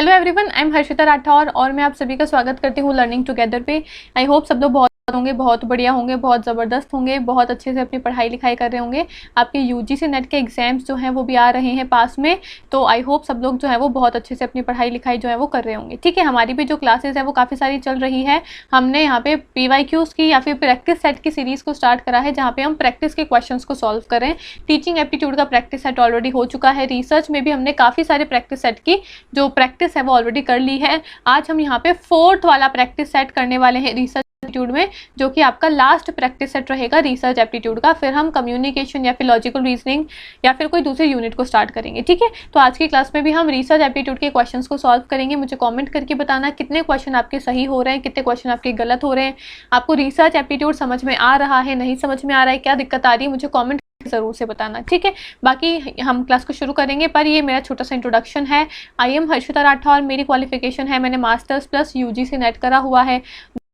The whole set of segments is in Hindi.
Hello everyone, I am Harshita Rathore और मैं आप सभी का स्वागत करती हूँ लर्निंग टुगेदर पे। आई होप सब लोग बहुत होंगे, बहुत बढ़िया होंगे, बहुत ज़बरदस्त होंगे, बहुत अच्छे से अपनी पढ़ाई लिखाई कर रहे होंगे। आपके यूजीसी नेट के एग्जाम्स जो हैं वो भी आ रहे हैं पास में, तो आई होप सब लोग जो है वो बहुत अच्छे से अपनी पढ़ाई लिखाई जो है वो कर रहे होंगे। ठीक है, हमारी भी जो क्लासेस है वो काफ़ी सारी चल रही है। हमने यहाँ पे PYQs की या फिर प्रैक्टिस सेट की सीरीज़ को स्टार्ट करा है, जहाँ पे हम प्रैक्टिस के क्वेश्चन को सॉल्व करें। टीचिंग एप्टीट्यूड का प्रैक्टिस सेट ऑलरेडी हो चुका है। रिसर्च में भी हमने काफ़ी सारे प्रैक्टिस सेट की जो प्रैक्टिस है वो ऑलरेडी कर ली है। आज हम यहाँ पे 4th वाला प्रैक्टिस सेट करने वाले हैं रिसर्च एप्टीट्यूड में, जो कि आपका लास्ट प्रैक्टिस सेट रहेगा रिसर्च एप्टीट्यूड का। फिर हम कम्युनिकेशन या फिर लॉजिकल रीजनिंग या फिर कोई दूसरे यूनिट को स्टार्ट करेंगे। ठीक है, तो आज की क्लास में भी हम रिसर्च एप्टीट्यूड के क्वेश्चंस को सॉल्व करेंगे। मुझे कमेंट करके बताना कितने क्वेश्चन आपके सही हो रहे हैं, कितने क्वेश्चन आपके गलत हो रहे हैं। आपको रिसर्च एप्टीट्यूड समझ में आ रहा है, नहीं समझ में आ रहा है, क्या दिक्कत आ रही है, मुझे कॉमेंट ज़रूर से बताना। ठीक है, बाकी हम क्लास को शुरू करेंगे, पर ये मेरा छोटा सा इंट्रोडक्शन है। आई एम हर्षिता राठौर, मेरी क्वालिफिकेशन है, मैंने मास्टर्स प्लस यूजीसी नेट करा हुआ है।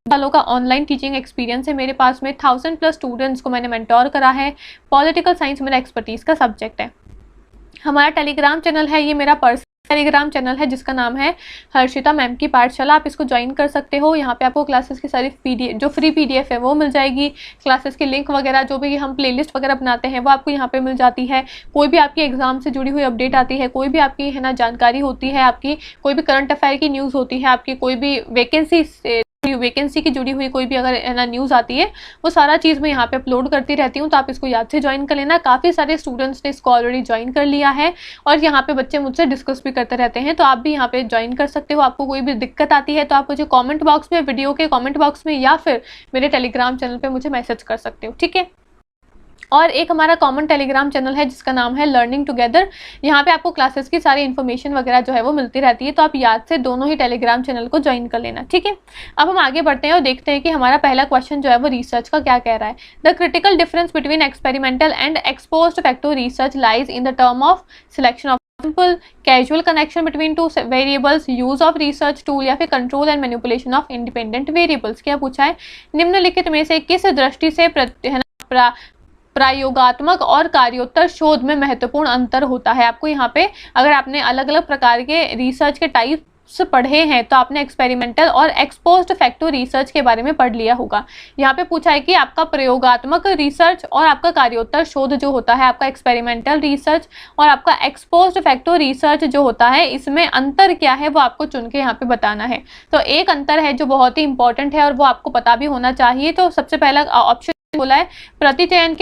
सालों का ऑनलाइन टीचिंग एक्सपीरियंस है मेरे पास में। 1000+ स्टूडेंट्स को मैंने मेंटोर करा है। पॉलिटिकल साइंस मेरा एक्सपर्टीज़ का सब्जेक्ट है। हमारा टेलीग्राम चैनल है, ये मेरा पर्सनल टेलीग्राम चैनल है जिसका नाम है हर्षिता मैम की पाठशाला। आप इसको ज्वाइन कर सकते हो। यहाँ पे आपको क्लासेस की सारी PDF जो फ्री PDF है वो मिल जाएगी। क्लासेस की लिंक वगैरह जो भी हम प्लेलिस्ट वगैरह बनाते हैं वो आपको यहाँ पे मिल जाती है। कोई भी आपकी एग्जाम से जुड़ी हुई अपडेट आती है, कोई भी आपकी है ना जानकारी होती है, आपकी कोई भी करंट अफेयर की न्यूज़ होती है, आपकी कोई भी वैकेंसी की जुड़ी हुई कोई भी अगर है ना न्यूज़ आती है, वो सारा चीज़ मैं यहाँ पे अपलोड करती रहती हूँ। तो आप इसको याद से ज्वाइन कर लेना। काफ़ी सारे स्टूडेंट्स ने इसको ऑलरेडी ज्वाइन कर लिया है और यहाँ पे बच्चे मुझसे डिस्कस भी करते रहते हैं, तो आप भी यहाँ पे ज्वाइन कर सकते हो। आपको कोई भी दिक्कत आती है तो आप मुझे कॉमेंट बॉक्स में, वीडियो के कॉमेंट बॉक्स में या फिर मेरे टेलीग्राम चैनल पर मुझे मैसेज कर सकते हो। ठीक है, और एक हमारा कॉमन टेलीग्राम चैनल है जिसका नाम है लर्निंग टुगेदर। यहाँ पे आपको क्लासेस की सारी इन्फॉर्मेशन वगैरह जो है वो मिलती रहती है, तो आप याद से दोनों ही टेलीग्राम चैनल को ज्वाइन कर लेना। ठीक है, अब हम आगे बढ़ते हैं और देखते हैं कि हमारा पहला क्वेश्चन जो है वो रिसर्च का क्या कह रहा है। The critical difference between experimental and exposed factor research lies in the term of selection of simple casual connection between two variables, use of research tool या फिर control and manipulation of independent variables. क्या पूछा है, निम्नलिखित में से किस दृष्टि से प्रयोगात्मक और कार्योत्तर शोध में महत्वपूर्ण अंतर होता है। आपको यहाँ पे अगर आपने अलग अलग प्रकार के रिसर्च के टाइप्स पढ़े हैं तो आपने एक्सपेरिमेंटल और एक्सपोज्ड फैक्टर रिसर्च के बारे में पढ़ लिया होगा। यहाँ पे पूछा है कि आपका प्रयोगात्मक रिसर्च और आपका कार्योत्तर शोध जो होता है, आपका एक्सपेरिमेंटल रिसर्च और आपका एक्सपोज्ड फैक्टर रिसर्च जो होता है, इसमें अंतर क्या है वो आपको चुन के यहाँ पे बताना है। तो एक अंतर है जो बहुत ही इंपॉर्टेंट है और वो आपको पता भी होना चाहिए। तो सबसे पहला ऑप्शन बोला है प्रतिदर्शन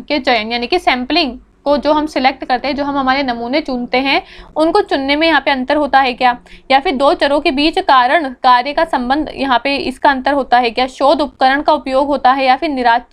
के चयन, यानी कि सैम्पलिंग को जो हम सिलेक्ट करते हैं, जो हम हमारे नमूने चुनते हैं, उनको चुनने में यहाँ पे अंतर होता है क्या, या फिर दो चरों के बीच कारण कार्य का संबंध, यहाँ पे इसका अंतर होता है क्या, शोध उपकरण का उपयोग होता है, या फिर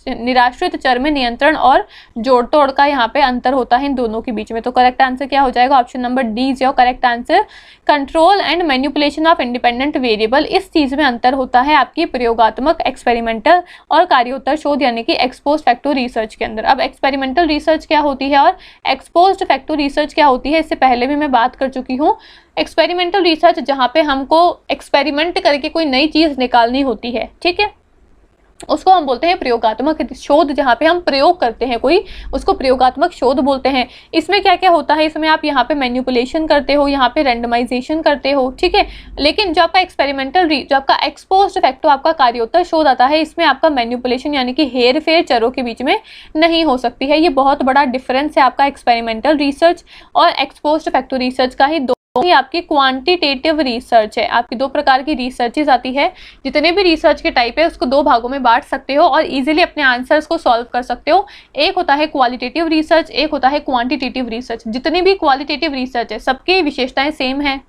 निराश्रित चर में नियंत्रण और जोड़ तोड़ का यहाँ पे अंतर होता है इन दोनों के बीच में। तो करेक्ट आंसर क्या हो जाएगा, option number D is your correct answer. Control and manipulation of independent variable, इस चीज में अंतर होता है आपकी प्रयोगात्मक, एक्सपेरिमेंटल और कार्योत्तर शोध यानी कि एक्सपोज्ड फैक्टर रिसर्च के अंदर। अब एक्सपेरिमेंटल रिसर्च क्या होती है और एक्सपोज्ड फैक्टर रिसर्च क्या होती है, इससे पहले भी मैं बात कर चुकी हूँ। एक्सपेरिमेंटल रिसर्च जहाँ पे हमको एक्सपेरिमेंट करके कोई नई चीज निकालनी होती है, ठीक है, उसको हम बोलते हैं प्रयोगात्मक शोध। जहाँ पे हम प्रयोग करते हैं कोई, उसको प्रयोगात्मक शोध बोलते हैं। इसमें क्या क्या होता है, इसमें आप यहाँ पे मैनिपुलेशन करते हो, यहाँ पे रैंडमाइजेशन करते हो, ठीक है। लेकिन जो आपका जो आपका एक्सपोज्ड फैक्टर, आपका कार्योत्तर शोध आता है, इसमें आपका मैनिपुलेशन यानी कि हेर फेर चरों के बीच में नहीं हो सकती है। ये बहुत बड़ा डिफरेंस है आपका एक्सपेरिमेंटल रिसर्च और एक्सपोज्ड फैक्टर रिसर्च का ही। ही आपकी क्वांटिटेटिव रिसर्च है। आपकी दो प्रकार की रिसर्चेज आती है। जितने भी रिसर्च के टाइप है उसको दो भागों में बांट सकते हो और इजीली अपने आंसर्स को सॉल्व कर सकते हो। एक होता है क्वालिटेटिव रिसर्च, एक होता है क्वांटिटेटिव रिसर्च। जितनी भी क्वालिटेटिव रिसर्च है सबकी विशेषताएं सेम है,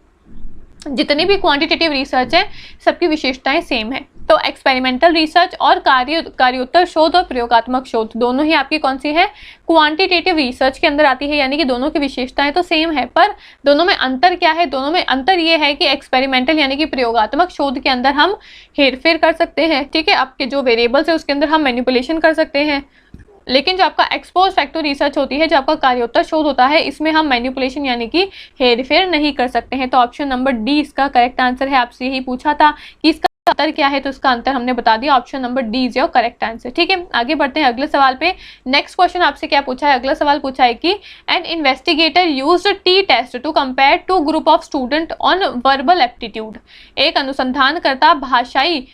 जितनी भी क्वांटिटेटिव रिसर्च है सबकी विशेषताएं सेम है। तो एक्सपेरिमेंटल रिसर्च और कार्योत्तर शोध और प्रयोगात्मक शोध दोनों ही आपकी कौन सी है, क्वांटिटेटिव रिसर्च के अंदर आती है। यानी कि दोनों की विशेषताएं तो सेम है, पर दोनों में अंतर क्या है, दोनों में अंतर ये है कि एक्सपेरिमेंटल यानी कि प्रयोगात्मक शोध के अंदर हम हेरफेर कर सकते हैं, ठीक है, आपके जो वेरिएबल्स है उसके अंदर हम मैनिपुलेशन कर सकते हैं। लेकिन जो आपका एक्सपोज्ड फैक्टर रिसर्च होती है, जो आपका कार्योत्तर शोध होता है, इसमें हम मैनिपुलेशन यानी कि हेरफेर नहीं कर सकते हैं। तो ऑप्शन नंबर डी इसका करेक्ट आंसर है। आपसे यही पूछा था कि इसका अंतर क्या है, तो इसका अंतर हमने बता दिया, option number D is your correct answer. ठीक है, आगे बढ़ते हैं अगले सवाल पे। नेक्स्ट क्वेश्चन आपसे क्या पूछा है, अगला सवाल पूछा है कि an investigator used T test to compare two group of student on verbal aptitude. एक अनुसंधानकर्ता भाषाई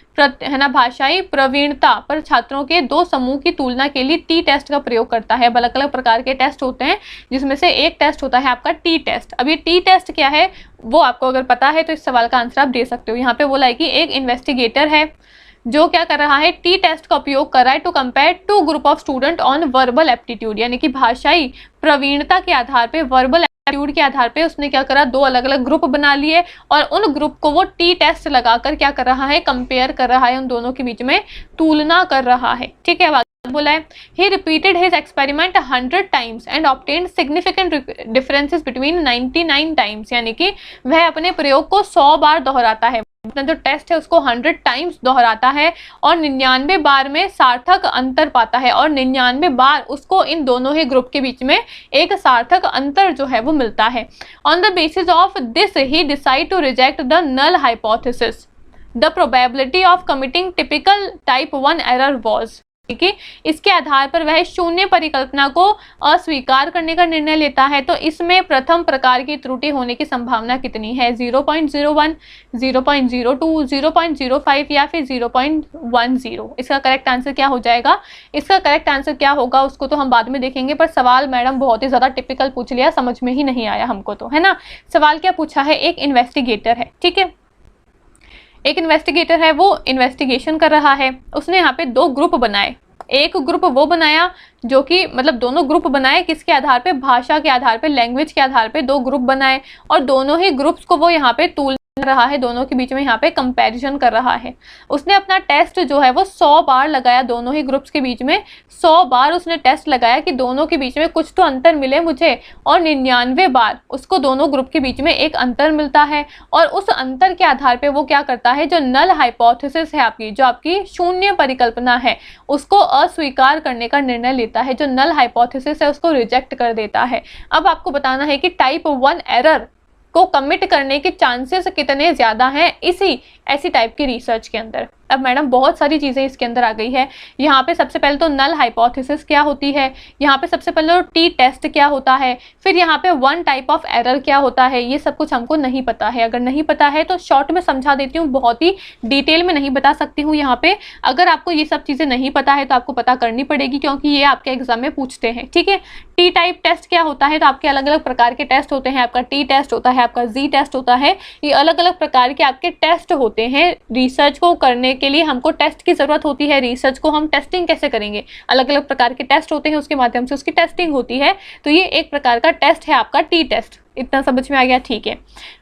प्रवीणता पर छात्रों के दो समूह की तुलना के लिए टी टेस्ट का प्रयोग करता है। अलग अलग प्रकार के टेस्ट होते हैं जिसमें से एक टेस्ट होता है आपका टी टेस्ट। अब ये टी टेस्ट क्या है वो आपको अगर पता है तो इस सवाल का आंसर आप दे सकते हो। यहाँ पे बोला है कि एक इन्वेस्टिगेटर है जो क्या कर रहा है, टी टेस्ट का उपयोग कर रहा है to compare two group of student on verbal aptitude, यानी कि भाषाई प्रवीणता के आधार पे, वर्बल एप्टीट्यूड के आधार पे उसने क्या करा, दो अलग अलग ग्रुप बना लिए और उन ग्रुप को वो टी टेस्ट लगाकर क्या कर रहा है, कंपेयर कर रहा है, उन दोनों के बीच में तुलना कर रहा है। ठीक है, बोला है he repeated his experiment 100 times and obtained significant differences between 99 times, यानी कि वह अपने प्रयोग को 100 बार दोहराता है, अपना जो टेस्ट है उसको 100 टाइम्स दोहराता है और 99 बार में सार्थक अंतर पाता है और 99 बार उसको इन दोनों ही ग्रुप के बीच में एक सार्थक अंतर जो है वो मिलता है। On the basis of this he decided to reject the null hypothesis. The probability of committing typical type 1 error was, ठीक है, इसके आधार पर वह शून्य परिकल्पना को अस्वीकार करने का निर्णय लेता है। तो इसमें प्रथम प्रकार की त्रुटि होने की संभावना कितनी है, 0.01, 0.02, 0.05 या फिर 0.10। इसका करेक्ट आंसर क्या हो जाएगा, इसका करेक्ट आंसर क्या होगा उसको तो हम बाद में देखेंगे, पर सवाल मैडम बहुत ही ज़्यादा टिपिकल पूछ लिया, समझ में ही नहीं आया हमको तो, है ना। सवाल क्या पूछा है, एक इन्वेस्टिगेटर है, ठीक है, एक इन्वेस्टिगेटर है, वो इन्वेस्टिगेशन कर रहा है, उसने यहाँ पे दो ग्रुप बनाए। एक ग्रुप वो बनाया जो कि मतलब दोनों ग्रुप बनाए किसके आधार पे, भाषा के आधार पे, लैंग्वेज के आधार पे दो ग्रुप बनाए और दोनों ही ग्रुप्स को वो यहाँ पे तुलना कर रहा है, दोनों के बीच में यहाँ पे कंपैरिजन कर रहा है। उसने अपना टेस्ट जो है वो 100 बार लगाया, दोनों ही ग्रुप्स के बीच में 100 बार उसने टेस्ट लगाया कि दोनों के बीच में कुछ तो अंतर मिले मुझे, और 99 बार उसको दोनों ग्रुप के बीच में एक अंतर मिलता है और उस अंतर के आधार पे वो क्या करता है, जो नल हाइपोथेसिस है आपकी, जो आपकी शून्य परिकल्पना है, उसको अस्वीकार करने का निर्णय लेता है, जो नल हाइपोथेसिस है उसको रिजेक्ट कर देता है। अब आपको बताना है कि टाइप 1 एरर को कमिट करने के चांसेस कितने ज़्यादा हैं ऐसी टाइप की रिसर्च के अंदर। अब मैडम बहुत सारी चीज़ें इसके अंदर आ गई है। यहाँ पे सबसे पहले तो नल हाइपोथेसिस क्या होती है, यहाँ पे सबसे पहले तो टी टेस्ट क्या होता है, फिर यहाँ पे 1 टाइप ऑफ एरर क्या होता है, ये सब कुछ हमको नहीं पता है। अगर नहीं पता है तो शॉर्ट में समझा देती हूँ, बहुत ही डिटेल में नहीं बता सकती हूँ यहाँ पे। अगर आपको ये सब चीज़ें नहीं पता है तो आपको पता करनी पड़ेगी, क्योंकि ये आपके एग्जाम में पूछते हैं। ठीक है, टी टाइप टेस्ट क्या होता है, तो आपके अलग अलग प्रकार के टेस्ट होते हैं, आपका टी टेस्ट होता है, आपका जी टेस्ट होता है, ये अलग अलग प्रकार के आपके टेस्ट होते हैं। रिसर्च को करने के लिए हमको टेस्ट की जरूरत होती है, रिसर्च को हम टेस्टिंग कैसे करेंगे, अलग अलग प्रकार के टेस्ट होते हैं, उसके माध्यम से उसकी टेस्टिंग होती है। तो ये एक प्रकार का टेस्ट है आपका टी टेस्ट। इतना समझ में आ गया, ठीक है।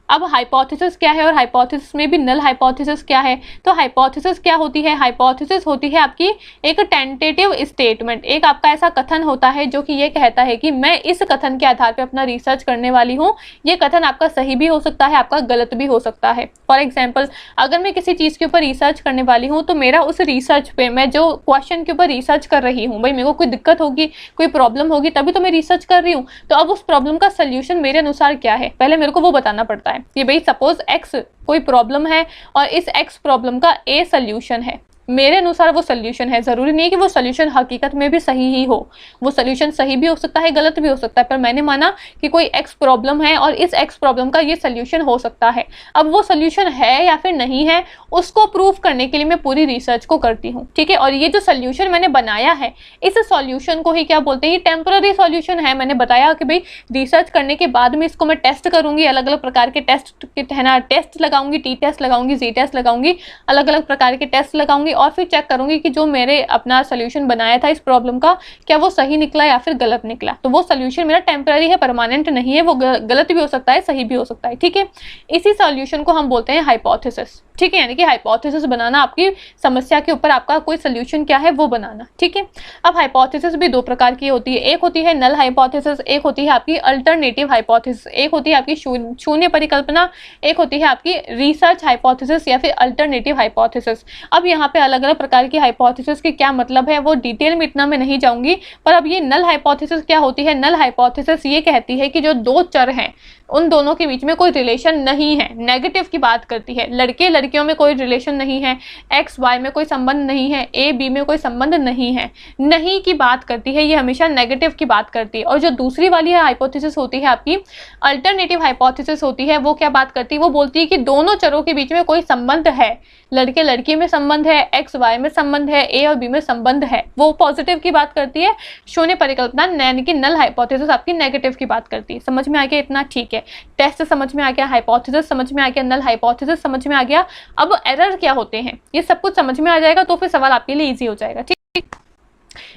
अब हाइपोथेसिस क्या है और हाइपोथेसिस में भी नल हाइपोथेसिस क्या है, तो हाइपोथेसिस क्या होती है, हाइपोथेसिस होती है आपकी एक टेंटेटिव स्टेटमेंट, एक आपका ऐसा कथन होता है जो कि ये कहता है कि मैं इस कथन के आधार पे अपना रिसर्च करने वाली हूँ। ये कथन आपका सही भी हो सकता है, आपका गलत भी हो सकता है। फॉर एग्जाम्पल, अगर मैं किसी चीज़ के ऊपर रिसर्च करने वाली हूँ तो मेरा उस रिसर्च पे, मैं जो क्वेश्चन के ऊपर रिसर्च कर रही हूँ, भाई मेरे को कोई दिक्कत होगी, कोई प्रॉब्लम होगी, तभी तो मैं रिसर्च कर रही हूँ। तो अब उस प्रॉब्लम का सोल्यूशन मेरे अनुसार क्या है, पहले मेरे को वो बताना पड़ता है। ये भाई सपोज एक्स कोई प्रॉब्लम है और इस एक्स प्रॉब्लम का ए सोल्यूशन है, मेरे अनुसार वो सोल्यूशन है। ज़रूरी नहीं है कि वो सोल्यूशन हकीकत में भी सही ही हो, वो सोल्यूशन सही भी हो सकता है, गलत भी हो सकता है, पर मैंने माना कि कोई एक्स प्रॉब्लम है और इस एक्स प्रॉब्लम का ये सोल्यूशन हो सकता है। अब वो सोल्यूशन है या फिर नहीं है, उसको प्रूव करने के लिए मैं पूरी रिसर्च को करती हूँ। ठीक है, और ये जो सोल्यूशन मैंने बनाया है, इस सोल्यूशन को ही क्या बोलते हैं, ये टेम्पररी सोल्यूशन है। मैंने बताया कि भाई रिसर्च करने के बाद में इसको मैं टेस्ट करूँगी, अलग अलग प्रकार के टेस्ट है ना, टेस्ट लगाऊंगी, टी टेस्ट लगाऊंगी, जी टेस्ट लगाऊंगी, अलग अलग प्रकार के टेस्ट लगाऊंगी और फिर चेक करूंगी कि जो मेरे अपना सोल्यूशन बनाया था इस प्रॉब्लम का, क्या वो सही निकला या फिर गलत निकला। तो वो सोल्यूशन मेरा टेम्पररी है, परमानेंट नहीं है, वो गलत भी हो सकता है, सही भी हो सकता है। ठीक है, इसी सोल्यूशन को हम बोलते हैं हाइपोथेसिस। ठीक है, यानी कि हाइपोथेसिस बनाना, आपकी समस्या के ऊपर आपका कोई सोल्यूशन क्या है वो बनाना। ठीक है, अब हाइपोथेसिस भी दो प्रकार की होती है, एक होती है नल हाइपोथेसिस, एक होती है आपकी अल्टरनेटिव हाइपोथेसिस, एक होती है आपकी शून्य परिकल्पना, एक होती है आपकी रिसर्च हाइपोथेसिस या फिर अल्टरनेटिव हाइपोथेसिस। अब यहाँ पे अलग अलग प्रकार की हाइपोथेसिस के क्या मतलब है वो डिटेल में इतना मैं नहीं जाऊंगी, पर अब ये नल हाइपोथेसिस क्या होती है। नल हाइपोथेसिस ये कहती है कि जो दो चर हैं, उन दोनों के बीच में कोई रिलेशन नहीं है, नेगेटिव की बात करती है। लड़के लड़कियों में कोई रिलेशन नहीं है, एक्स वाई में कोई संबंध नहीं है, ए बी में कोई संबंध नहीं है, नहीं की बात करती है, ये हमेशा नेगेटिव की बात करती है। और जो दूसरी वाली हाइपोथेसिस होती है आपकी, अल्टरनेटिव हाइपोथेसिस होती है, वो क्या बात करती है, वो बोलती है कि दोनों चरों के बीच में कोई संबंध है, लड़के लड़की में संबंध है, एक्स वाई में संबंध है, ए और बी में संबंध है, वो पॉजिटिव की बात करती है। शून्य परिकल्पना यानी कि नल हाइपोथेसिस आपकी नेगेटिव की बात करती है। समझ में आ गया इतना? ठीक है, टेस्ट समझ में आ गया, हाइपोथेसिस समझ में आ गया, नल हाइपोथेसिस समझ में आ गया। अब एरर क्या होते हैं ये सब कुछ समझ में आ जाएगा तो फिर सवाल आपके लिए ईजी हो जाएगा। ठीक,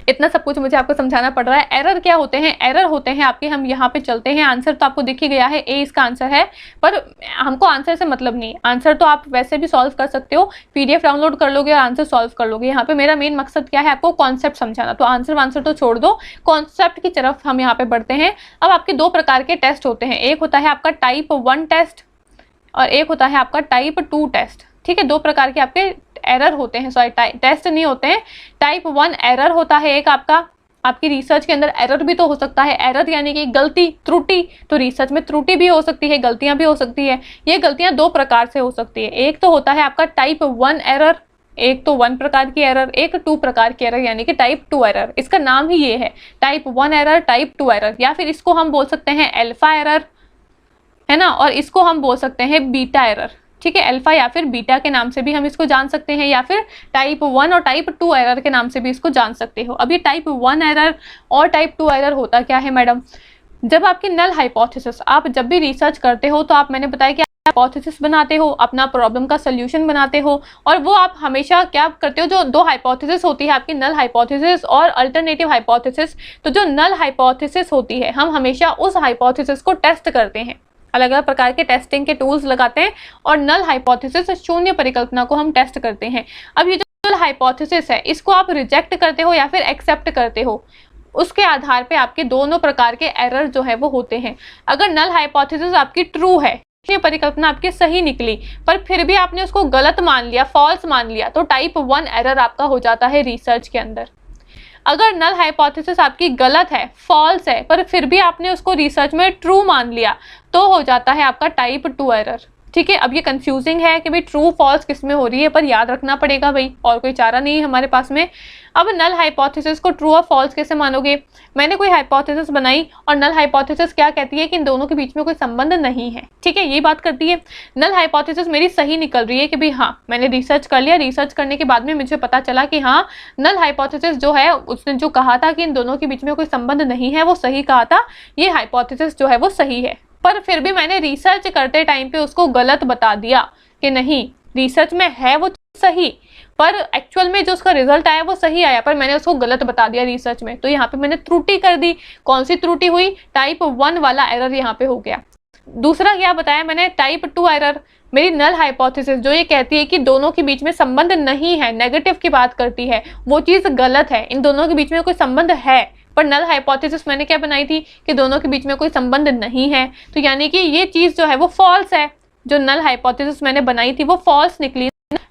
इतना सब कुछ मुझे आपको समझाना पड़ रहा है। एरर क्या होते हैं? एरर होते हैं आपके, हम यहाँ पे चलते हैं, आंसर तो आपको दिख ही गया है, ए इसका आंसर है, पर हमको आंसर से मतलब नहीं। आंसर तो आप वैसे भी सॉल्व कर सकते हो, पीडीएफ डाउनलोड कर लोगे और आंसर सॉल्व कर लोगे। यहाँ पे मेरा मेन मकसद क्या है, आपको कॉन्सेप्ट समझाना। तो आंसर तो छोड़ दो, कॉन्सेप्ट की तरफ हम यहाँ पे बढ़ते हैं। अब आपके दो प्रकार के टेस्ट होते हैं, एक होता है आपका टाइप 1 टेस्ट और एक होता है आपका टाइप 2 टेस्ट। ठीक है, दो प्रकार के आपके एरर होते हैं, सॉरी टेस्ट नहीं होते हैं। टाइप 1 एरर होता है एक आपका, आपकी रिसर्च के अंदर एरर भी तो हो सकता है, एरर यानी कि गलती, त्रुटि। तो रिसर्च में त्रुटि भी हो सकती है, गलतियां भी हो सकती है। ये गलतियां दो प्रकार से हो सकती है, एक तो होता है आपका टाइप 1 एरर, एक तो 1 प्रकार की एरर, एक 2 प्रकार की एरर यानी कि टाइप 2 एरर। इसका नाम ही ये है, टाइप 1 एरर, टाइप 2 एरर, या फिर इसको हम बोल सकते हैं अल्फा एरर, है ना, और इसको हम बोल सकते हैं बीटा एरर। ठीक है, अल्फा या फिर बीटा के नाम से भी हम इसको जान सकते हैं, या फिर टाइप 1 और टाइप 2 एरर के नाम से भी इसको जान सकते हो। अब ये टाइप 1 एरर और टाइप 2 एरर होता क्या है मैडम? जब आपकी नल हाइपोथेसिस, आप जब भी रिसर्च करते हो तो आप, मैंने बताया कि हाइपोथेसिस बनाते हो, अपना प्रॉब्लम का सोल्यूशन बनाते हो, और वो आप हमेशा क्या करते हो, जो दो हाइपोथेसिस होती है आपकी, नल हाइपोथेसिस और अल्टरनेटिव हाइपोथेसिस। तो जो नल हाइपोथेसिस होती है, हम हमेशा उस हाइपोथेसिस को टेस्ट करते हैं, अलग अलग प्रकार के टेस्टिंग के टूल्स लगाते हैं, और नल हाइपोथेसिस, शून्य परिकल्पना को हम टेस्ट करते हैं। अब ये जो नल हाइपोथेसिस है, इसको आप रिजेक्ट करते हो या फिर एक्सेप्ट करते हो, उसके आधार पे आपके दोनों प्रकार के एरर जो है वो होते हैं। अगर नल हाइपोथेसिस आपकी ट्रू है, शून्य परिकल्पना आपकी सही निकली, पर फिर भी आपने उसको गलत मान लिया, फॉल्स मान लिया, तो टाइप 1 एरर आपका हो जाता है रिसर्च के अंदर। अगर नल हाइपोथेसिस आपकी गलत है, फॉल्स है, पर फिर भी आपने उसको रिसर्च में ट्रू मान लिया, तो हो जाता है आपका टाइप 2 एरर। ठीक है, अब ये कंफ्यूजिंग है कि भाई ट्रू फॉल्स किस में हो रही है, पर याद रखना पड़ेगा भाई, और कोई चारा नहीं है हमारे पास में। अब नल हाइपोथेसिस को ट्रू और फॉल्स कैसे मानोगे? मैंने कोई हाइपोथेसिस बनाई और नल हाइपोथेसिस क्या कहती है कि इन दोनों के बीच में कोई संबंध नहीं है। ठीक है, ये बात करती है। नल हाइपोथेसिस मेरी सही निकल रही है कि भाई हाँ, मैंने रिसर्च कर लिया, रिसर्च करने के बाद में मुझे पता चला कि हाँ, नल हाइपोथेसिस जो है, उसने जो कहा था कि इन दोनों के बीच में कोई संबंध नहीं है, वो सही कहा था, ये हाइपोथेसिस जो है वो सही है। पर फिर भी मैंने रिसर्च करते टाइम पे उसको गलत बता दिया कि नहीं, रिसर्च में है वो सही, पर एक्चुअल में जो उसका रिजल्ट आया वो सही आया, पर मैंने उसको गलत बता दिया रिसर्च में, तो यहाँ पे मैंने त्रुटि कर दी। कौन सी त्रुटि हुई? टाइप 1 वाला एरर यहाँ पे हो गया। दूसरा क्या बताया मैंने? टाइप 2 एरर, मेरी नल हाइपोथेसिस जो ये कहती है कि दोनों के बीच में संबंध नहीं है, नेगेटिव की बात करती है, वो चीज गलत है, इन दोनों के बीच में कोई संबंध है, पर नल हाइपोथेसिस मैंने क्या बनाई थी कि दोनों के बीच में कोई संबंध नहीं है, तो यानी कि ये चीज जो है वो फॉल्स है। जो नल हाइपोथेसिस मैंने बनाई थी वो फॉल्स निकली।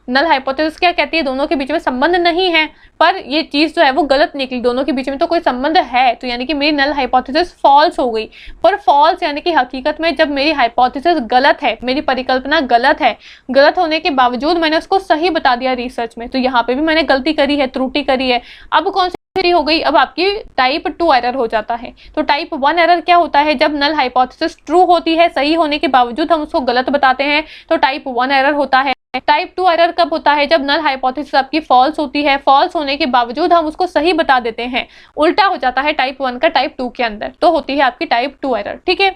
नल हाइपोथेसिस क्या कहती है? दोनों के बीच में संबंध नहीं है, पर ये चीज जो है वो गलत निकली, दोनों के बीच में तो कोई संबंध है, तो यानी कि मेरी नल हाइपोथेसिस फॉल्स हो गई। पर फॉल्स यानी कि हकीकत में जब मेरी हाइपोथेसिस गलत है, मेरी परिकल्पना गलत है, गलत होने के बावजूद मैंने उसको सही बता दिया रिसर्च में, तो यहाँ पे भी मैंने गलती करी है, त्रुटि करी है। अब कौन सी हो गई? अब आपकी टाइप 2 एरर हो जाता है। तो टाइप 1 एरर क्या होता है? जब नल हाइपोथेसिस ट्रू होती है, सही होने के बावजूद हम उसको गलत बताते हैं, तो टाइप 1 एरर होता है। टाइप 2 एरर कब होता है? जब नल हाइपोथेसिस आपकी फॉल्स होती है, फॉल्स होने के बावजूद हम उसको सही बता देते हैं, उल्टा हो जाता है टाइप 1 का टाइप 2 के अंदर, तो होती है आपकी टाइप 2 एरर। ठीक है,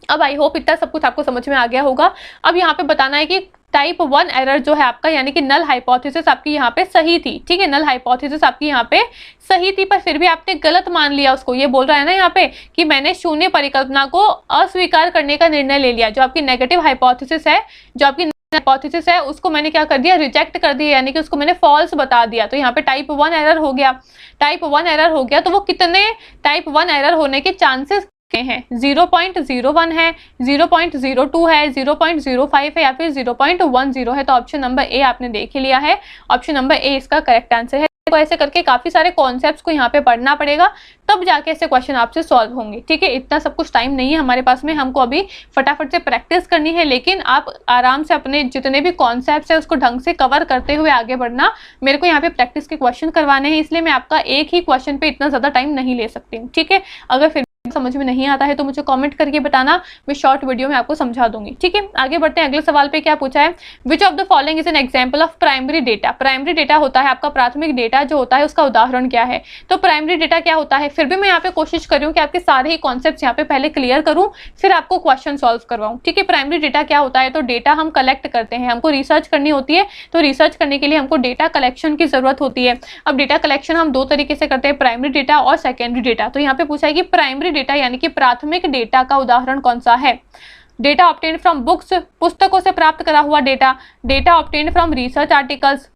अब आई होप इतना सब कुछ आपको समझ में आ गया होगा। अब यहाँ पे बताना है कि टाइप 1 एरर जो है आपका, यानी कि नल हाइपोथेसिस आपकी यहाँ पे सही थी। ठीक है, नल हाइपोथेसिस आपकी यहाँ पे सही थी, पर फिर भी आपने गलत मान लिया उसको। ये बोल रहा है ना यहाँ पे कि मैंने शून्य परिकल्पना को अस्वीकार करने का निर्णय ले लिया। जो आपकी नेगेटिव हाइपोथेसिस है, जो आपकी हाइपोथेसिस है, उसको मैंने क्या कर दिया? रिजेक्ट कर दिया, यानी कि उसको मैंने फॉल्स बता दिया। तो यहाँ पे टाइप 1 एरर हो गया। टाइप 1 एरर हो गया, तो वो कितने टाइप 1 एरर होने के चांसेस हैं? 0.01 है, 0.02 है, 0.05 है, या फिर 0.10 है। तो ऑप्शन नंबर ए आपने देख ही लिया है, ऑप्शन नंबर ए इसका करेक्ट आंसर है। को ऐसे करके काफी सारे कॉन्सेप्ट्स को यहाँ पे पढ़ना पड़ेगा, तब जाके ऐसे क्वेश्चन आपसे सॉल्व होंगे। ठीक है, इतना सब कुछ टाइम नहीं है हमारे पास में, हमको अभी फटाफट से प्रैक्टिस करनी है, लेकिन आप आराम से अपने जितने भी कॉन्सेप्ट्स है उसको ढंग से कवर करते हुए आगे बढ़ना। मेरे को यहाँ पे प्रैक्टिस के क्वेश्चन करवाने हैं, इसलिए मैं आपका एक ही क्वेश्चन पे इतना ज्यादा टाइम नहीं ले सकती हूँ। ठीक है, अगर फिर समझ में नहीं आता है तो मुझे कमेंट करके बताना, मैं शॉर्ट वीडियो में आपको समझा दूंगी। ठीक है, आगे बढ़ते हैं। अगले सवाल पे क्या पूछा है, which of the following is an example of primary data. Primary data होता है आपका प्राथमिक डेटा जो होता है, उसका उदाहरण क्या है। तो प्राइमरी डेटा क्या होता है, फिर भी मैं यहाँ पे कोशिश कर रही हूँ कि आपके सारे ही कॉन्सेप्ट यहाँ पे पहले क्लियर करूँ, फिर आपको क्वेश्चन सॉल्व करवाऊँ। ठीक है, प्राइमरी डेटा क्या होता है, तो डेटा हम कलेक्ट करते हैं, हमको रिसर्च करनी होती है, तो रिसर्च करने के लिए हमको डेटा कलेक्शन की जरूरत होती है। अब डेटा कलेक्शन हम दो तरीके से करते हैं, प्राइमरी डेटा और सेकेंडरी डेटा। तो यहाँ पे पूछा है कि प्राइमरी डेटा यानी कि प्राथमिक डेटा का उदाहरण कौन सा है। डेटा ऑब्टेन्ड फ्रॉम बुक्स, पुस्तकों से प्राप्त करा हुआ data. Data obtained from research articles,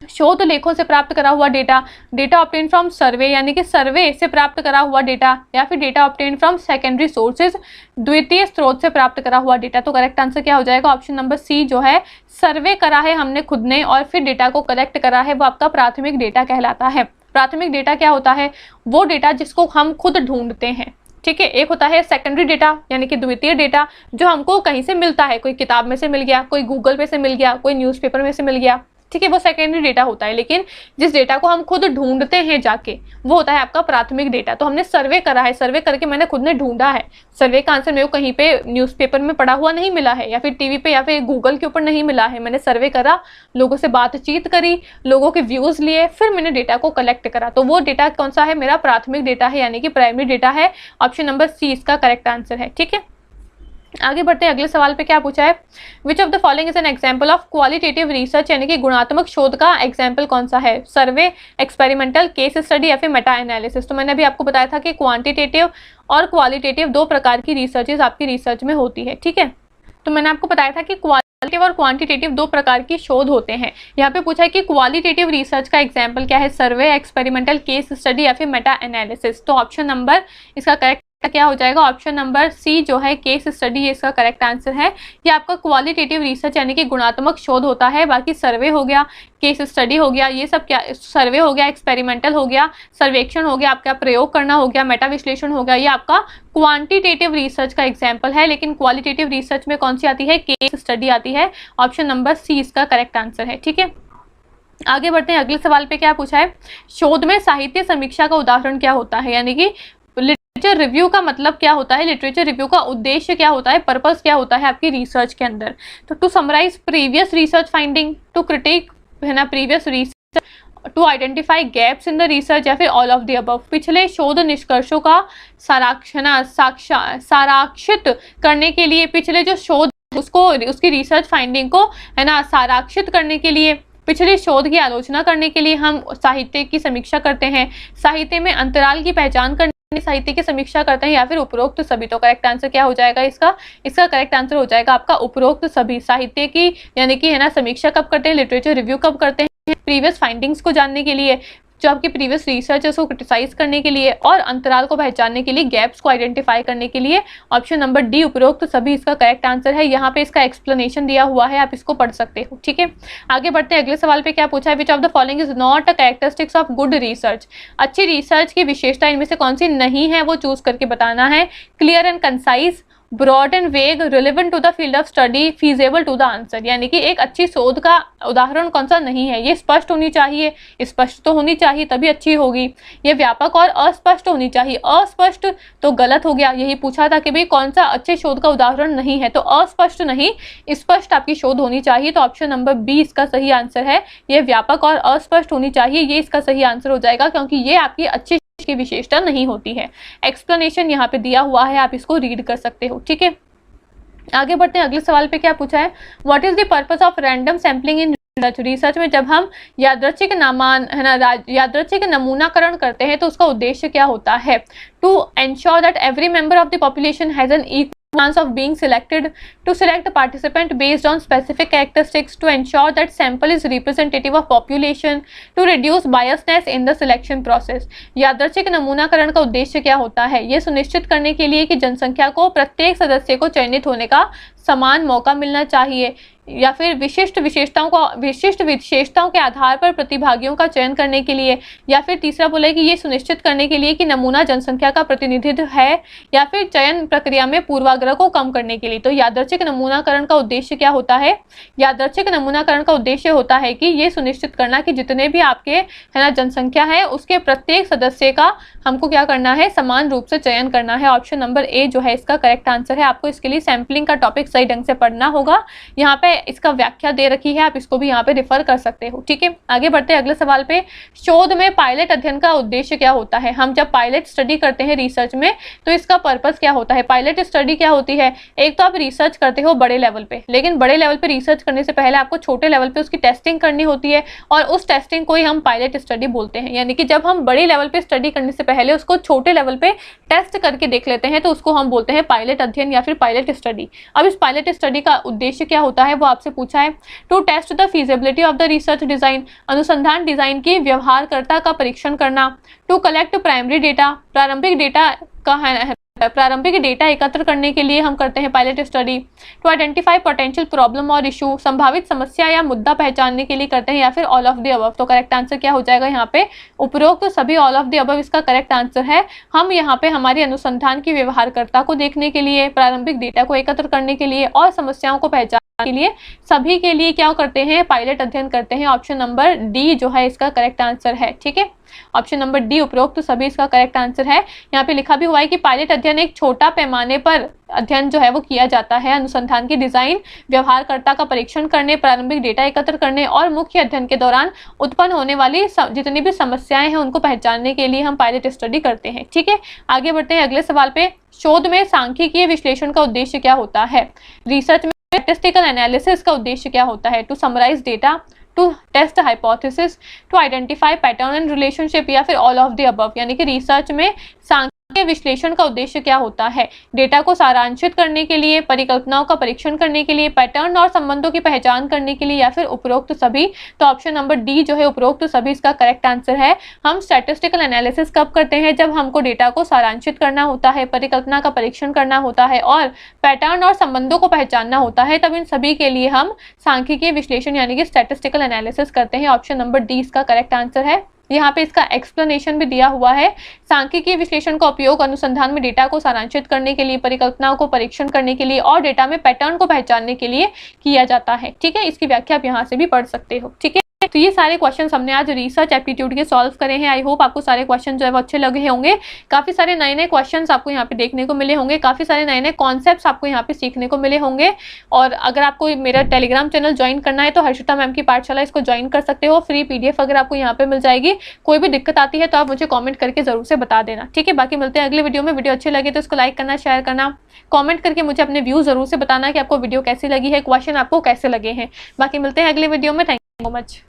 शोध लेखों से प्राप्त करा हुआ डेटा। डेटा ऑब्टेन्ड फ्रॉम सर्वे यानी कि सर्वे से प्राप्त करा हुआ डेटा, या फिर data obtained from secondary sources, द्वितीय स्रोत से प्राप्त करा हुआ डेटा। तो करेक्ट आंसर क्या हो जाएगा, ऑप्शन नंबर सी जो है, सर्वे करा है हमने खुद ने और फिर डेटा को कलेक्ट करा है, वो आपका प्राथमिक डेटा कहलाता है। प्राथमिक डेटा क्या होता है, वो डेटा जिसको हम खुद ढूंढते हैं। ठीक है, एक होता है सेकेंडरी डेटा यानी कि द्वितीय डेटा, जो हमको कहीं से मिलता है, कोई किताब में से मिल गया, कोई गूगल पे से मिल गया, कोई न्यूज़पेपर में से मिल गया। ठीक है, वो सेकेंडरी डेटा होता है, लेकिन जिस डेटा को हम खुद ढूंढते हैं जाके, वो होता है आपका प्राथमिक डेटा। तो हमने सर्वे करा है, सर्वे करके मैंने खुद ने ढूंढा है। सर्वे का आंसर मेरे को कहीं पे न्यूज़पेपर में पढ़ा हुआ नहीं मिला है, या फिर टीवी पे या फिर गूगल के ऊपर नहीं मिला है। मैंने सर्वे करा, लोगों से बातचीत करी, लोगों के व्यूज लिए, फिर मैंने डेटा को कलेक्ट करा। तो वो डेटा कौन सा है, मेरा प्राथमिक डेटा है, यानी कि प्राइमरी डेटा है। ऑप्शन नंबर सी इसका करेक्ट आंसर है। ठीक है, आगे बढ़ते हैं। अगले सवाल पे क्या पूछा है, which of the following is an example of qualitative research यानी कि गुणात्मक शोध का एग्जाम्पल कौन सा है। सर्वे, एक्सपेरिमेंटल, केस स्टडी या फिर मेटा एनालिसिस। तो मैंने अभी आपको बताया था कि क्वांटिटेटिव और क्वालिटेटिव दो प्रकार की रिसर्चेज आपकी रिसर्च में होती है। ठीक है, तो मैंने आपको बताया था कि क्वालिटेटिव और क्वांटिटेटिव दो प्रकार की शोध होते हैं। यहाँ पे पूछा है कि क्वालिटेटिव रिसर्च का एग्जाम्पल क्या है, सर्वे, एक्सपेरिमेंटल, केस स्टडी या फिर मेटा एनालिसिस। तो ऑप्शन नंबर इसका करेक्ट क्या हो जाएगा, ऑप्शन नंबर सी जो है, केस स्टडी, ये इसका करेक्ट आंसर है। ये आपका क्वालिटेटिव रिसर्च यानी कि गुणात्मक शोध होता है। बाकी सर्वे हो गया, केस स्टडी हो गया, ये सब क्या, सर्वे हो गया, एक्सपेरिमेंटल हो गया, सर्वेक्षण हो गया, आपका प्रयोग करना हो गया, मेटा विश्लेषण हो गया, ये आपका क्वांटिटेटिव रिसर्च का एग्जाम्पल है। लेकिन क्वालिटेटिव रिसर्च में कौन सी आती है, केस स्टडी आती है। ऑप्शन नंबर सी इसका करेक्ट आंसर है। ठीक है, आगे बढ़ते हैं। अगले सवाल पे क्या पूछा है, शोध में साहित्य समीक्षा का उदाहरण क्या होता है, यानी कि लिटरेचर रिव्यू का मतलब क्या होता है, लिटरेचर रिव्यू का उद्देश्य क्या होता है, पर्पस क्या होता है आपकी रिसर्च के अंदर। तो to summarise previous research finding, to critique है ना previous research, to identify gaps in the research, या फिर ऑल ऑफ द अबव। पिछले शोध निष्कर्षों का साराक्षित करने के लिए, पिछले जो शोध उसको, उसकी रिसर्च फाइंडिंग को है ना साराक्षित करने के लिए, पिछले शोध की आलोचना करने के लिए हम साहित्य की समीक्षा करते हैं। साहित्य में अंतराल की पहचान करने साहित्य की समीक्षा करते हैं, या फिर उपरोक्त सभी। तो करेक्ट आंसर क्या हो जाएगा इसका करेक्ट आंसर हो जाएगा आपका उपरोक्त सभी। साहित्य की यानी कि है ना समीक्षा कब करते हैं, लिटरेचर रिव्यू कब करते हैं, प्रीवियस फाइंडिंग्स को जानने के लिए, जो आपकी प्रीवियस रिसर्च है उसको क्रिटिसाइज करने के लिए, और अंतराल को पहचानने के लिए, गैप्स को आइडेंटिफाई करने के लिए। ऑप्शन नंबर डी उपरोक्त सभी इसका करेक्ट आंसर है। यहाँ पे इसका एक्सप्लेनेशन दिया हुआ है, आप इसको पढ़ सकते हो। ठीक है, आगे बढ़ते हैं। अगले सवाल पे क्या पूछा है, which of the following is not a characteristics of good research. अच्छी रिसर्च की विशेषता इनमें से कौन सी नहीं है, वो चूज करके बताना है। Clear and concise, broad and vague, relevant to the field of study, feasible to the answer. यानी कि एक अच्छी शोध का उदाहरण कौन सा नहीं है, ये स्पष्ट होनी चाहिए, स्पष्ट तो होनी चाहिए तभी अच्छी होगी। ये व्यापक और अस्पष्ट होनी चाहिए, अस्पष्ट तो गलत हो गया। यही पूछा था कि भाई कौन सा अच्छे शोध का उदाहरण नहीं है, तो अस्पष्ट नहीं स्पष्ट आपकी शोध होनी चाहिए। तो ऑप्शन नंबर बी इसका सही आंसर है। ये व्यापक और अस्पष्ट होनी चाहिए, ये इसका सही आंसर हो जाएगा, क्योंकि ये आपकी अच्छी की विशेषता नहीं होती है। एक्सप्लेनेशन यहाँ पे दिया हुआ है, आप इसको रीड कर सकते हो। ठीक है, आगे बढ़ते हैं। अगले सवाल पे क्या पूछा है, what is the purpose of random sampling in research में जब हम यादृच्छिक नमूनाकरण करते हैं तो उसका उद्देश्य क्या होता है। To ensure that every member of the population has an equal chance of being selected, to select a participant based on specific characteristics, to ensure that sample is representative of population, to reduce biasness in the selection process। यादृच्छिक नमूनाकरण का उद्देश्य क्या होता है, ये सुनिश्चित करने के लिए कि जनसंख्या को प्रत्येक सदस्य को चयनित होने का समान मौका मिलना चाहिए, या फिर विशिष्ट विशेषताओं के आधार पर प्रतिभागियों का चयन करने के लिए, या फिर तीसरा बोला है कि ये सुनिश्चित करने के लिए कि नमूना जनसंख्या का प्रतिनिधित्व है, या फिर चयन प्रक्रिया में पूर्वाग्रह को कम करने के लिए। तो यादृच्छिक नमूनाकरण का उद्देश्य क्या होता है? यादृच्छिक नमूनाकरण का उद्देश्य होता है कि ये सुनिश्चित करना कि जितने भी आपके है ना जनसंख्या है उसके प्रत्येक सदस्य का हमको क्या करना है, समान रूप से चयन करना है। ऑप्शन नंबर ए जो है इसका करेक्ट आंसर है। आपको इसके लिए सैम्पलिंग का टॉपिक सही ढंग से पढ़ना होगा। यहाँ पे इसका व्याख्या दे रखी है, आप इसको भी यहाँ पे रिफर कर सकते हो। ठीक है, आगे बढ़ते हैं अगले सवाल पे। शोध में पायलट अध्ययन का उद्देश्य क्या होता है? हम जब पायलट स्टडी करते हैं रिसर्च में तो इसका पर्पस क्या होता है? पायलट स्टडी क्या होती है? एक तो आप रिसर्च करते हो बड़े लेवल पे, लेकिन बड़े लेवल पे रिसर्च करने से पहले आपको छोटे लेवल पे उसकी टेस्टिंग करनी होती है, और उस टेस्टिंग को ही हम पायलट स्टडी बोलते हैं। यानी कि जब हम बड़े लेवल पे स्टडी करने से पहले उसको छोटे लेवल पे टेस्ट करके देख लेते हैं तो उसको हम बोलते हैं पायलट अध्ययन या फिर पायलट स्टडी। अब इस पायलट स्टडी का उद्देश्य क्या होता है वो आपसे पूछा है। To test the feasibility of the research design, अनुसंधान डिजाइन की व्यवहारकर्ता का परीक्षण करना। टू कलेक्ट प्राइमरी डेटा, प्रारंभिक डेटा एकत्र करने के लिए हम करते हैं pilot study. To identify potential problem और इशू, संभावित समस्या या मुद्दा पहचानने के लिए करते हैं, या फिर ऑल ऑफ द अबव। तो करेक्ट आंसर क्या हो जाएगा यहाँ पे? उपरोक्त तो सभी ऑल ऑफ द अबव इसका करेक्ट आंसर है। हम यहाँ पे हमारे अनुसंधान की व्यवहारकर्ता को देखने के लिए, प्रारंभिक डेटा को एकत्र करने के लिए और समस्याओं को पहचानने के लिए, सभी के लिए क्या करते हैं? पायलट अध्ययन करते हैं। ऑप्शन नंबर डी जो है इसका करेक्ट आंसर है। ठीक है, ऑप्शन नंबर डी उपरोक्त तो सभी इसका करेक्ट आंसर है। यहाँ पे लिखा भी हुआ है कि पायलट अध्ययन एक छोटा पैमाने पर अध्ययन जो है वो किया जाता है। अनुसंधान की डिजाइन, व्यवहारकर्ता का परीक्षण करने, प्रारंभिक डेटा एकत्र करने और मुख्य अध्ययन के दौरान उत्पन्न होने वाली जितनी भी समस्याएं हैं उनको पहचानने के लिए हम पायलट स्टडी करते हैं। ठीक है, आगे बढ़ते हैं अगले सवाल पे। शोध में सांख्यिकीय विश्लेषण का उद्देश्य क्या होता है? रिसर्च में स्टैटिस्टिकल एनालिसिस का उद्देश्य क्या होता है? To summarise data, to test hypothesis, to identify pattern and relationship, या फिर ऑल ऑफ द अबव। यानी कि रिसर्च में सांख्यिकीय विश्लेषण का उद्देश्य क्या होता है? डेटा को सारांशित करने के लिए, परिकल्पनाओं का परीक्षण करने के लिए, पैटर्न और संबंधों की पहचान करने के लिए, या फिर उपरोक्त सभी। तो ऑप्शन नंबर डी जो है उपरोक्त सभी इसका करेक्ट आंसर है। हम स्टैटिस्टिकल एनालिसिस कब करते हैं? जब हमको डेटा को सारांशित करना होता है, परिकल्पना का परीक्षण करना होता है और पैटर्न और संबंधों को पहचानना होता है, तब इन सभी के लिए हम सांख्यिकीय विश्लेषण यानी कि स्टैटिस्टिकल एनालिसिस करते हैं। ऑप्शन नंबर डी इसका करेक्ट आंसर है। यहाँ पे इसका एक्सप्लेनेशन भी दिया हुआ है। सांख्यिकीय विश्लेषण का उपयोग अनुसंधान में डेटा को सारांशित करने के लिए, परिकल्पनाओं को परीक्षण करने के लिए और डेटा में पैटर्न को पहचानने के लिए किया जाता है। ठीक है, इसकी व्याख्या आप यहाँ से भी पढ़ सकते हो। ठीक है, तो ये सारे क्वेश्चन हमने आज रिसर्च एप्टीट्यूड के सॉल्व करे हैं। आई होप आपको सारे क्वेश्चन जो है वो अच्छे लगे होंगे। काफी सारे नए नए क्वेश्चंस आपको यहाँ पे देखने को मिले होंगे, काफी सारे नए नए कॉन्सेप्ट्स आपको यहाँ पे सीखने को मिले होंगे। और अगर आपको मेरा टेलीग्राम चैनल ज्वाइन करना है तो हर्षिता मैम की पाठशाला इसको ज्वाइन कर सकते हो। फ्री PDF अगर आपको यहाँ पे मिल जाएगी। कोई भी दिक्कत आती है तो आप मुझे कॉमेंट करके जरूर से बता देना। ठीक है, बाकी मिलते हैं अगले वीडियो में। वीडियो अच्छे लगे तो इसको लाइक करना, शेयर करना, कॉमेंट करके मुझे अपने व्यू जरूर से बताना कि आपको वीडियो कैसी लगी है, क्वेश्चन आपको कैसे लगे हैं। बाकी मिलते हैं अगले वीडियो में। Thank you so much.